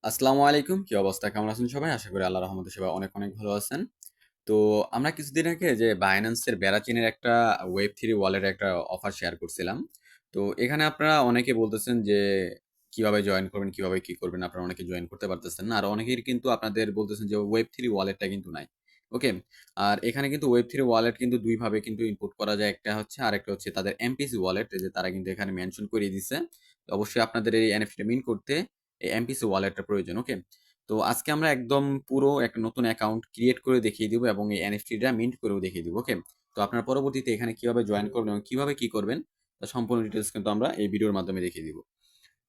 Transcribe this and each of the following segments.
আসসালামু আলাইকুম। কি অবস্থা? কেমন আছেন সবাই? আশা করি আল্লাহর রহমতে সবাই অনেক, অনেক ভালো আছেন। তো আমরা কিছুদিন আগে যে Binance এর বেড়াচিনের একটা Web3 ওয়ালেটের একটা অফার শেয়ার করছিলাম। তো এখানে আপনারা অনেকে বলতেছেন যে কিভাবে জয়েন করবেন, কিভাবে কি করবেন? আপনারা অনেকে জয়েন করতে পারতেছেন না। আর অনেকেই কিন্তু আপনাদের বলতেছেন যে Web3 ওয়ালেটটা কিন্তু নাই। ওকে? আর এখানে কিন্তু Web3 ওয়ালেট কিন্তু ২ ভাবে কিন্তু ইনপুট করা যায়। একটা হচ্ছে আরেকটা হচ্ছে তাদের MPC ওয়ালেট যে তারা কিন্তু এখানে মেনশন করিয়ে দিছে। তো অবশ্যই আপনাদের এই NFT টা মিন্ট করতে এই এমপিসি ওয়ালেটটা প্রয়োজন। ওকে? তো আজকে আমরা একদম পুরো একটা নতুন অ্যাকাউন্ট ক্রিয়েট করে দেখিয়ে দিব এবং এই এনএফটিটা মিন্ট করেও দেখিয়ে দিব। ওকে? তো আপনারা পরবর্তীতে এখানে কিভাবে জয়েন করবেন এবং কিভাবে কি করবেন তার সম্পূর্ণ ডিটেইলস কিন্তু আমরা এই ভিডিওর মাধ্যমে দেখিয়ে দিব।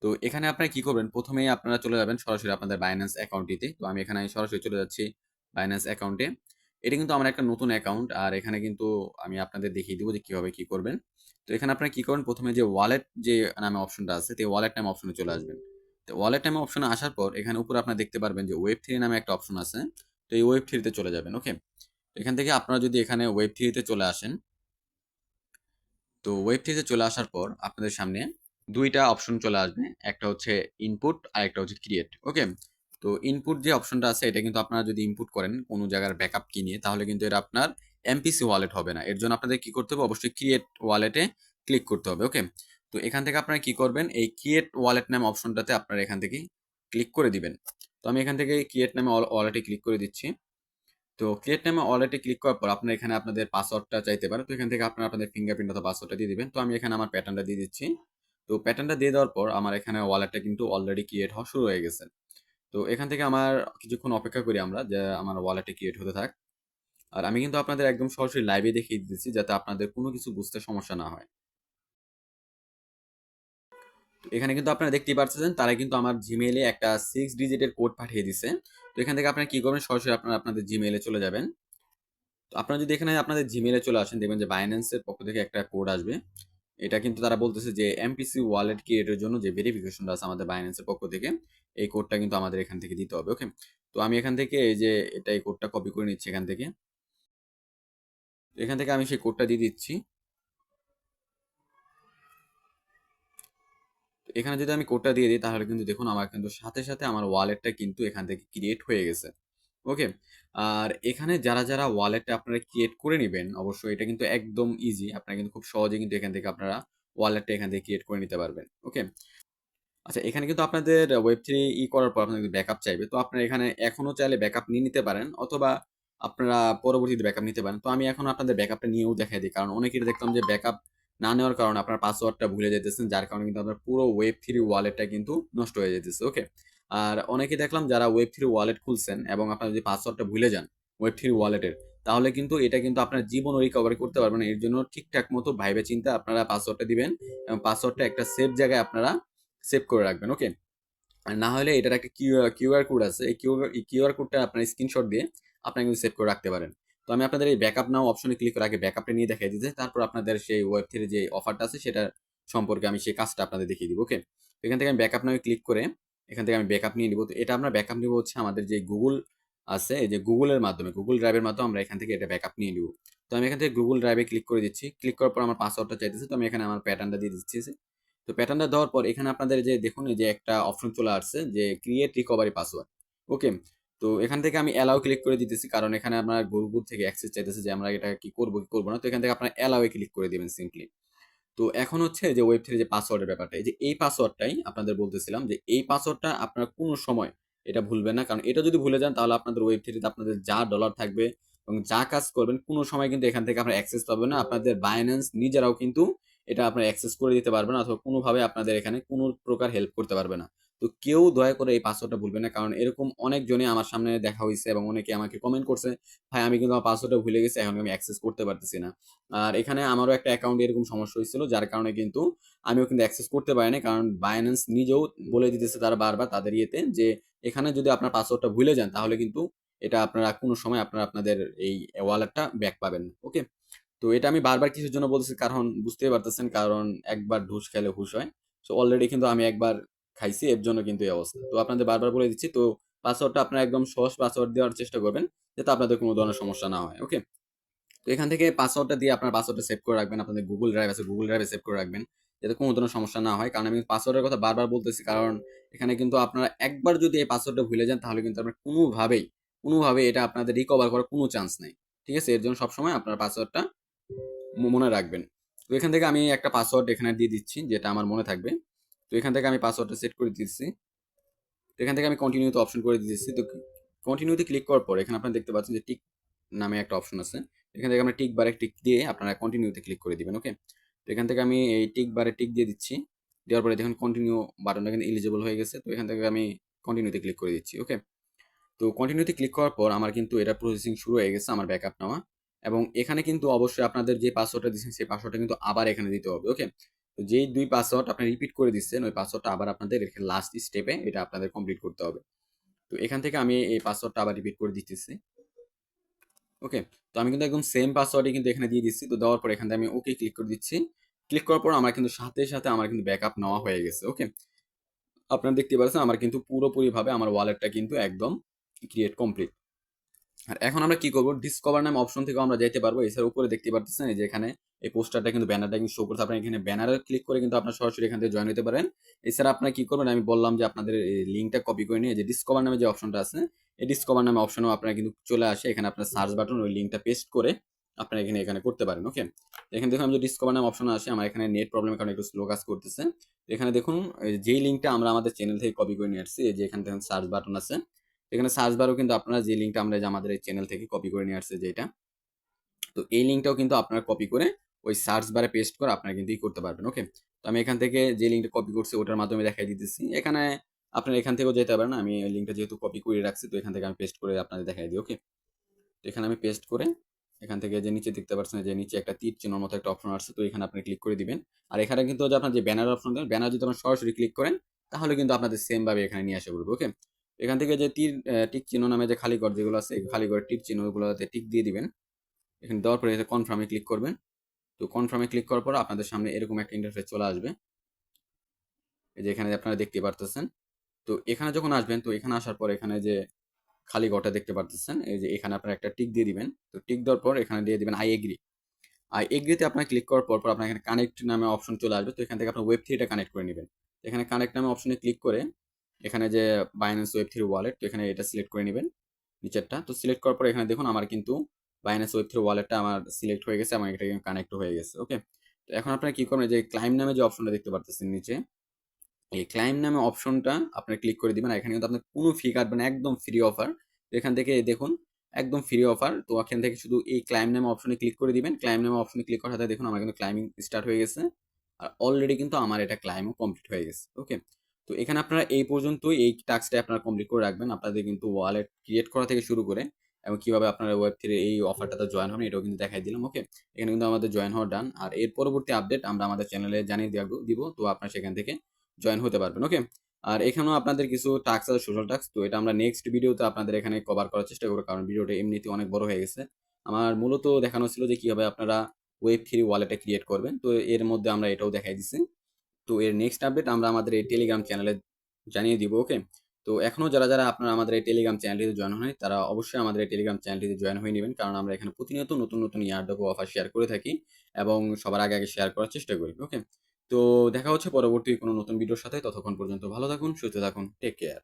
তো এখানে আপনারা কি করবেন, প্রথমেই আপনারা চলে যাবেন সরাসরি আপনাদের বাইন্যান্স অ্যাকাউন্টটিতে। তো আমি এখানে সরাসরি চলে যাচ্ছি বাইন্যান্স অ্যাকাউন্টে। এটা কিন্তু আমার একটা নতুন অ্যাকাউন্ট, আর এখানে কিন্তু আমি আপনাদের দেখিয়ে দিব যে কিভাবে কি করবেন। তো এখানে আপনারা কি করবেন, প্রথমে যে ওয়ালেট যে নামে অপশনটা আছে, তো ওয়ালেট নামে অপশনে চলে আসবেন। তো ওয়ালেট নামে অপশনে আসার পর এখানে উপরে আপনারা দেখতে পারবেন যে ওয়েব থ্রি নামে একটা অপশন আছে। তো এই ওয়েব থ্রিতে চলে যাবেন। ওকে? এখান থেকে আপনারা যদি এখানে ওয়েব থ্রিতে চলে আসেন, তো ওয়েব থ্রিতে চলে আসার পর আপনাদের সামনে দুইটা অপশন চলে আসবে। একটা হচ্ছে ইনপুট আর একটা হচ্ছে ক্রিয়েট। ওকে? তো ইনপুট যে অপশনটা আছে এটা কিন্তু আপনারা যদি ইনপুট করেন কোনো জায়গার ব্যাকআপ কি নিয়ে, তাহলে কিন্তু এটা আপনার এমপিসি ওয়ালেট হবে না। এর জন্য আপনাদের কি করতে হবে, অবশ্যই ক্রিয়েট ওয়ালেটে ক্লিক করতে হবে। ওকে? তো এখান থেকে আপনারা কি করবেন, এই ক্রিয়েট ওয়ালেট নাম অপশনটাতে আপনারা এখান থেকে ক্লিক করে দিবেন। তো আমি এখান থেকে ক্রিয়েট নামে ওয়ালেটে ক্লিক করে দিচ্ছি। তো ক্রিয়েট নামে ওয়ালেটে ক্লিক করার পর আপনারা এখানে আপনাদের পাসওয়ার্ডটা চাইতে পারে। তো এখান থেকে আপনারা আপনাদের ফিঙ্গারপ্রিন্ট অথবা পাসওয়ার্ডটা দিয়ে দিবেন। তো আমি এখানে আমার প্যাটার্নটা দিয়ে দিচ্ছি। তো প্যাটার্নটা দিয়ে দেওয়ার পর আমার এখানে ওয়ালেটটা কিন্তু অলরেডি ক্রিয়েট হওয়া শুরু হয়ে গেছে। তো এখান থেকে আমার কিছুক্ষণ অপেক্ষা করি আমরা যে আমার ওয়ালেটে ক্রিয়েট হতে থাক। আর আমি কিন্তু আপনাদের একদম সরাসরি লাইভে দেখিয়ে দিচ্ছি যাতে আপনাদের কোনো কিছু বুঝতে সমস্যা না হয়। তো এখানে কিন্তু আপনারা দেখতেই পাচ্ছেন তারা কিন্তু আমার জিমেইলে একটা 6 ডিজিটের কোড পাঠিয়ে দিছে। তো এখান থেকে আপনারা কি করবেন, সরাসরি আপনারা আপনাদের জিমেইলে চলে যাবেন। তো আপনারা যদি এখানে আপনাদের জিমেইলে চলে আসেন, দেখবেন যে Binance এর পক্ষ থেকে একটা কোড আসবে। এটা কিন্তু তারা বলতেছে যে এমপিসি ওয়ালেট ক্রিয়েটের জন্য যে ভেরিফিকেশনটা আছে আমাদের Binance এর পক্ষ থেকে, এই কোডটা কিন্তু আমাদের এখান থেকে দিতে হবে। ওকে? তো আমি এখান থেকে এই যে এই কোডটা কপি করে নিচ্ছি এখান থেকে। তো এখান থেকে আমি সেই কোডটা দিয়ে দিচ্ছি। তো এখানে যদি আমি কোডটা দিয়ে দিই তাহলে কিন্তু দেখুন আমার কিন্তু সাথে, সাথে আমার ওয়ালেটটা কিন্তু এখান থেকে ক্রিয়েট হয়ে গেছে। ওকে? আর এখানে যারা, যারা ওয়ালেটটা আপনারা ক্রিয়েট করে নিবেন, অবশ্যই এটা কিন্তু একদম ইজি। আপনারা কিন্তু খুব সহজেই কিন্তু এখান থেকে আপনারা ওয়ালেটটা এখান থেকে ক্রিয়েট করে নিতে পারবেন। ওকে? আচ্ছা, এখানে কিন্তু আপনাদের Web3 করার পর আপনাদের ব্যাকআপ চাইবে। তো আপনারা এখানে এখনো চাইলে ব্যাকআপ নিয়ে নিতে পারেন, অথবা আপনারা পরবর্তীতে ব্যাকআপ নিতে পারেন। তো আমি এখন আপনাদের ব্যাকআপটা নিয়েও দেখাই দিই। কারণ অনেকেরই দেখলাম যে ব্যাকআপ না নেওয়ার কারণে আপনার পাসওয়ার্ডটা ভুলে যাইতেছেন। যার কারণে কিন্তু আপনার পুরো Web3 ওয়ালেটটা কিন্তু নষ্ট হয়ে যাইতেছে। ওকে? আর অনেকে দেখলাম যারা Web3 ওয়ালেট খুলছেন এবং আপনারা যদি পাসওয়ার্ডটা ভুলে যান Web3 ওয়ালেটের, তাহলে কিন্তু এটা কিন্তু আপনার জীবনও রিকভারি করতে পারবেন না। এর জন্য ঠিকঠাক মতো ভাইবে চিন্তে আপনারা পাসওয়ার্ডটা দিবেন এবং পাসওয়ার্ডটা একটা সেফ জায়গায় আপনারা সেভ করে রাখবেন। ওকে? আর না হলে এটার একটা কিউআর কোড আছে। এই কিউআর কোডটা আপনার স্ক্রিনশট দিয়ে আপনারা কিন্তু সেভ করে রাখতে পারেন। তো আমি আপনাদের এই ব্যাকআপ নাও অপশনে ক্লিক করে আগে ব্যাকআপটা নিয়ে দেখাই দিতে, তারপর আপনাদের সেই ওয়েব3 যে অফারটা আছে সেটার সম্পর্কে আমি সেই কাজটা আপনাদের দেখিয়ে দিব। ওকে? তো এখান থেকে আমি ব্যাকআপ নাও ক্লিক করে এখান থেকে আমি ব্যাকআপ নিয়ে নিব। তো এটা আমরা ব্যাকআপ নিব হচ্ছে আমাদের যে গুগল আছে, এই যে গুগলের মাধ্যমে, গুগল ড্রাইভের মাধ্যমে আমরা এখান থেকে এটা ব্যাকআপ নিয়ে নিব। তো আমি এখান থেকে গুগল ড্রাইভে ক্লিক করে দিচ্ছি। ক্লিক করার পর আমার পাসওয়ার্ডটা চাইতেছে। তো আমি এখানে আমার প্যাটার্নটা দিয়ে দিচ্ছি। তো প্যাটার্নটা দেওয়ার পর এখানে আপনাদের যে দেখুন এই যে একটা অপশন চলে আসছে যে ক্রিয়েট রিকভারি পাসওয়ার্ড। ওকে? তো এখান থেকে আমি অ্যালাও ক্লিক করে দিতেছি, কারণ এখানে আপনার গুগল থেকে অ্যাক্সেস চাইতেছে যে আমরা এটা কি করব কি করব না। তো এখান থেকে আপনার অ্যালাও এ ক্লিক করে দিবেন সিম্পলি। তো এখন হচ্ছে যে ওয়েব থ্রি যে পাসওয়ার্ডের ব্যাপারটা, এই যে এই পাসওয়ার্ডটাই আপনাদের বলতেছিলাম যে এই পাসওয়ার্ডটা আপনারা কোনো সময় এটা ভুলবেন না, কারণ এটা যদি ভুলে যান তাহলে আপনাদের ওয়েব থ্রিতে আপনাদের যা ডলার থাকবে এবং যা কাজ করবেন কোনো সময় কিন্তু এখান থেকে আপনার অ্যাক্সেস পাবেন না। আপনাদের বাইন্যান্স নিজেরাও কিন্তু এটা আপনার অ্যাক্সেস করে দিতে পারবে না, অথবা কোনোভাবে আপনাদের এখানে কোনো প্রকার হেল্প করতে পারবে না। তো কেউ দয়া করে এই পাসওয়ার্ডটা ভুলবেন না, কারণ এরকম অনেকজনই আমার সামনে দেখা হয়েছে এবং অনেকে আমাকে কমেন্ট করছে, ভাই আমি কিন্তু আমার পাসওয়ার্ডটা ভুলে গেছি, এখন আমি অ্যাক্সেস করতে পারতেছি না। আর এখানে আমারও একটা অ্যাকাউন্টে এরকম সমস্যা হয়েছিল, যার কারণে কিন্তু আমিও কিন্তু অ্যাক্সেস করতে পারি না, কারণ বাইন্যান্স নিজেও বলে দিতেছে তারা বারবার তাদের ইয়েতে যে এখানে যদি আপনার পাসওয়ার্ডটা ভুলে যান তাহলে কিন্তু এটা আপনারা কোনো সময় আপনারা আপনাদের এই ওয়ালেটটা ব্যাক পাবেন না। ওকে? তো এটা আমি বারবার কিসের জন্য বলতেছি, কারণ বুঝতেই পারতেছেন, কারণ একবার ঢুস খেলে হুশ হয়। তো অলরেডি কিন্তু আমি একবার খাইছি, এর জন্য কিন্তু এই অবস্থা। তো আপনাদের বারবার বলে দিচ্ছি, তো পাসওয়ার্ডটা আপনারা একদম সহজ পাসওয়ার্ড দেওয়ার চেষ্টা করবেন যাতে আপনাদের কোনো ধরনের সমস্যা না হয়। ওকে? তো এখান থেকে পাসওয়ার্ডটা দিয়ে আপনার পাসওয়ার্ডটা সেভ করে রাখবেন। আপনাদের গুগল ড্রাইভ আছে, গুগল ড্রাইভে সেভ করে রাখবেন যাতে কোনো ধরনের সমস্যা না হয়। কারণ আমি পাসওয়ার্ডের কথা বারবার বলতেছি, কারণ এখানে কিন্তু আপনারা একবার যদি এই পাসওয়ার্ডটা ভুলে যান তাহলে কিন্তু আপনার কোনোভাবেই এটা আপনাদের রিকভার করার কোনো চান্স নাই। ঠিক আছে? এর জন্য সবসময় আপনার পাসওয়ার্ডটা মনে রাখবেন। তো এখান থেকে আমি একটা পাসওয়ার্ড এখানে দিয়ে দিচ্ছি যেটা আমার মনে থাকবে। তো এখান থেকে আমি পাসওয়ার্ডটা সেট করে দিচ্ছি। তো এখান থেকে আমি কন্টিনিউ তে অপশন করে দিতেছি। তো কন্টিনিউ তে ক্লিক করার পর এখানে আপনারা দেখতে পাচ্ছেন যে টিক নামে একটা অপশন আছে। এখান থেকে আমরা টিক বারে টিক দিয়ে আপনারা কন্টিনিউ তে ক্লিক করে দিবেন। ওকে? তো এখান থেকে আমি এই টিক বারে টিক দিয়ে দিচ্ছি। দেওয়ার পরে দেখুন কন্টিনিউ বাটনটা কিন্তু এলিজিবল হয়ে গেছে। তো এখান থেকে আমি কন্টিনিউ তে ক্লিক করে দিচ্ছি। ওকে? তো কন্টিনিউ তে ক্লিক করার পর আমার কিন্তু এটা প্রসেসিং শুরু হয়ে গেছে আমার ব্যাকআপ নেওয়া। এবং এখানে কিন্তু অবশ্যই আপনাদের যে পাসওয়ার্ডটা দিয়েছেন সেই পাসওয়ার্ডটা কিন্তু আবার এখানে দিতে হবে। ওকে? তো যেই ২ পাসওয়ার্ড আপনি রিপিট করে দিচ্ছেন ওই পাসওয়ার্ডটা আবার আপনাদের লাস্ট স্টেপে এটা আপনাদের কমপ্লিট করতে হবে। তো এখান থেকে আমি এই পাসওয়ার্ডটা আবার রিপিট করে দিতেছি। ওকে? তো আমি কিন্তু একদম সেম পাসওয়ার্ডই কিন্তু এখানে দিয়ে দিচ্ছি। তো দেওয়ার পর এখান থেকে আমি ওকে ক্লিক করে দিচ্ছি। ক্লিক করার পর আমার কিন্তু সাথে আমার কিন্তু ব্যাকআপ নেওয়া হয়ে গেছে। ওকে? আপনারা দেখতে পাচ্ছেন আমার কিন্তু পুরোপুরিভাবে আমার ওয়ালেটটা কিন্তু একদম ক্রিয়েট কমপ্লিট। আর এখন আমরা কি করব? ডিসকভার নামে অপশন থেকেও আমরা যাইতে পারবো। এছাড়া উপরে দেখতে পারতেছেন এই যে এখানে এই পোস্টারটা কিন্তু ব্যানারটা কিন্তু শো করছে। আপনারা এখানে ব্যানারে ক্লিক করে কিন্তু আপনারা সরাসরি এখান থেকে জয়েন হতে পারেন। এছাড়া আপনারা কি করবেন? আমি বললাম যে আপনাদের এই লিঙ্কটা কপি করে নিয়ে যে ডিসকভার নামে যে অপশনটা আছে, এই ডিসকভার নামে অপশনেও আপনারা কিন্তু চলে আসে। এখানে আপনার সার্চ বাটন ওই লিঙ্কটা পেস্ট করে আপনারা এখানে করতে পারেন। ওকে? এখানে দেখুন আমি যে ডিসকভার নামে অপশনে আসি, আমার এখানে নেট প্রবলেমের কারণে একটু স্লো কাজ করতেছে। তো এখানে দেখুন যেই লিঙ্কটা আমরা আমাদের চ্যানেল থেকে কপি করে নিয়ে আসছি, এই যে এখানে দেখুন সার্চ বাটন আছে। এখানে সার্চ বারেও কিন্তু আপনারা যে লিঙ্কটা আমরা যে আমাদের এই চ্যানেল থেকে কপি করে নিয়ে আসছে যেটা, তো এই লিঙ্কটাও কিন্তু আপনারা কপি করে ওই সার্চ বারে পেস্ট করে আপনারা কিন্তু করতে পারবেন। ওকে? তো আমি এখান থেকে যে লিঙ্কটা কপি করছি ওটার মাধ্যমে দেখাই দিতেছি। এখানে আপনারা এখান থেকেও যেতে পারেন। আমি এই লিঙ্কটা যেহেতু কপি করে রাখছি তো এখান থেকে আমি পেস্ট করে আপনাদের দেখাই দিই। ওকে? তো এখানে আমি পেস্ট করে এখান থেকে যে নিচে দেখতে পাচ্ছেন যে নিচে একটা তীর চিহ্নের মতো একটা অপশন আসছে, তো এখানে আপনি ক্লিক করে দিবেন। আর এখানে কিন্তু যে আপনার যে ব্যানার অপশন দেবেন, ব্যানার যদি আপনারা সরাসরি ক্লিক করেন তাহলে কিন্তু আপনাদের সেম ভাবে এখানে নিয়ে আসা পড়বে। ওকে? এখান থেকে যে টিক চিহ্ন নামে যে খালি ঘর যেগুলো আছে এই খালি ঘরের টিক চিহ্নগুলোতে টিক দিয়ে দিবেন। এখানে দেওয়ার পরে কনফার্মে ক্লিক করবেন। তো কনফার্মে ক্লিক করার পর আপনাদের সামনে এরকম একটা ইন্টারফেস চলে আসবে। এই যে এখানে আপনারা দেখতে পারতেছেন। তো এখানে যখন আসবেন তো এখানে আসার পর এখানে যে খালি ঘরটা দেখতে পারতেছেন এই যে এখানে আপনারা একটা টিক দিয়ে দিবেন। তো টিক দেওয়ার পর এখানে দিয়ে দিবেন আই এগ্রি। আই এগ্রি তে আপনারা ক্লিক করার পর আপনার এখানে কানেক্ট নামে অপশন চলে আসবে। তো এখান থেকে আপনার ওয়েব 3 টা কানেক্ট করে নিবেন। এখানে কানেক্ট নামে অপশনে ক্লিক করে এখানে যে বাইন্যান্স ওয়েব 3 ওয়ালেট তো এখানে এটা সিলেক্ট করে নিবেন নিচেরটা। তো সিলেক্ট করার পর এখানে দেখুন আমার কিন্তু বাইন্যান্স ওয়েব 3 ওয়ালেটটা আমার সিলেক্ট হয়ে গেছে এবং এটা কানেক্ট হয়ে গেছে। ওকে? তো এখন আপনারা কি করবেন যে ক্লাইম নামে যে অপশনটা দেখতে পারতেছেন নিচে, এই ক্লাইম নামে অপশনটা আপনারা ক্লিক করে দিবেন। আর এখানে কিন্তু আপনার কোনো ফি কাটবে না, একদম ফ্রি অফার। তো এখান থেকে দেখুন একদম ফ্রি অফার। তো এখান থেকে শুধু এই ক্লাইম নামে অপশনে ক্লিক করে দিবেন। ক্লাইম নামে অপশনে ক্লিক করার সাথে দেখুন আমার কিন্তু ক্লাইমিং স্টার্ট হয়ে গেছে। আর অলরেডি কিন্তু আমার এটা ক্লাইমও কমপ্লিট হয়ে গেছে। ওকে? তো এখানে আপনারা এই পর্যন্তই এই টাস্কটা আপনারা কমপ্লিট করে রাখবেন। আপনাদের কিন্তু ওয়ালেট ক্রিয়েট করা থেকে শুরু করে এবং কিভাবে আপনারা ওয়েব 3 এই অফারটাতে জয়েন হবেন এটাও কিন্তু দেখাই দিলাম। ওকে? এখানে কিন্তু আমাদের জয়েন হওয়া ডান। আর এর পরবর্তী আপডেট আমরা আমাদের চ্যানেলে জানিয়ে দিব। তো আপনারা সেখান থেকে জয়েন হতে পারবেন। ওকে? আর এখানেও আপনাদের কিছু টাস্ক আছে সোশ্যাল টাস্ক। তো এটা আমরা নেক্সট ভিডিওতে আপনাদের এখানে কভার করার চেষ্টা করব কারণ ভিডিওটা এমনিতেই অনেক বড় হয়ে গেছে। আমার মূলত দেখানো ছিল যে কিভাবে আপনারা ওয়েব 3 ওয়ালেটটা ক্রিয়েট করবেন। তো এর মধ্যে আমরা এটাও দেখাই দিছি। তো এর নেক্সট আপডেট আমরা আমাদের এই টেলিগ্রাম চ্যানেলে জানিয়ে দিব। ওকে? তো এখনো যারা আপনারা আমাদের এই টেলিগ্রাম চ্যানেলটিতে জয়েন হয়নি তারা অবশ্যই আমাদের এই টেলিগ্রাম চ্যানেলটিতে জয়েন হয়ে নেবেন কারণ আমরা এখানে প্রতিনিয়ত নতুন ইয়ারড্রপ অফার শেয়ার করে থাকি এবং সবার আগে শেয়ার করার চেষ্টা করি। ওকে? তো দেখা হচ্ছে পরবর্তী কোনো নতুন ভিডিওর সাথে। ততক্ষণ পর্যন্ত ভালো থাকুন, সুস্থ থাকুন। Take care.